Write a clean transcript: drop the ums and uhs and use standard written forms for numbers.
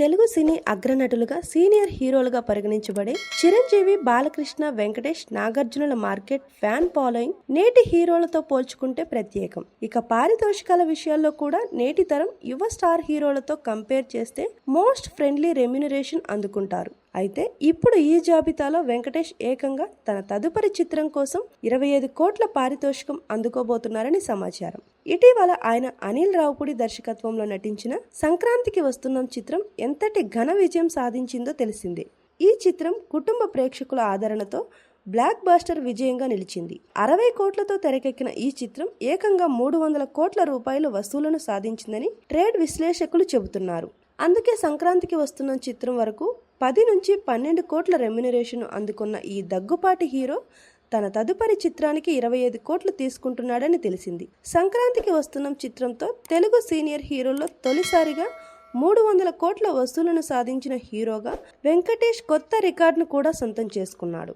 తెలుగు సినీ అగ్రనటులుగా senior హీరోలుగా పరిగణించబడే చిరంజీవి, బాలకృష్ణ, వెంకటేష్, నాగార్జునుల మార్కెట్ ఫ్యాన్ ఫాలోయింగ్ నేటి హీరోలతో పోల్చుకుంటే ప్రత్యేకం. ఇక పారితోషికాల విషయాల్లో కూడా నేటి తరం యువ స్టార్ హీరోలతో కంపేర్ చేస్తే మోస్ట్ ఫ్రెండ్లీ రెమ్యునరేషన్ అందుకుంటారు. అయితే ఇప్పుడు ఈ జాబితాలో వెంకటేష్ ఏకంగా తన తదుపరి చిత్రం కోసం 25 కోట్ల పారితోషికం అందుకోబోతున్నారని సమాచారం. ఇటీవల ఆయన అనిల్ రావుపూడి దర్శకత్వంలో నటించిన సంక్రాంతికి వస్తున్న చిత్రం ఎంతటి ఘన విజయం సాధించిందో తెలిసిందే. ఈ చిత్రం కుటుంబ ప్రేక్షకుల ఆదరణతో బ్లాక్ బాస్టర్ విజయంగా నిలిచింది. 60 కోట్లతో తెరకెక్కిన ఈ చిత్రం ఏకంగా 300 కోట్ల రూపాయల వసూలను సాధించిందని ట్రేడ్ విశ్లేషకులు చెబుతున్నారు. అందుకే సంక్రాంతికి వస్తున్న చిత్రం వరకు 10 నుంచి 12 కోట్ల రెమ్యునరేషన్ అందుకున్న ఈ దగ్గుపాటి హీరో తన తదుపరి చిత్రానికి 25 కోట్లు తీసుకుంటున్నాడని తెలిసింది. సంక్రాంతికి వస్తున్న చిత్రంతో తెలుగు సీనియర్ హీరోల్లో తొలిసారిగా 300 కోట్ల వసూలను సాధించిన హీరోగా వెంకటేష్ కొత్త రికార్డును కూడా సొంతం చేసుకున్నాడు.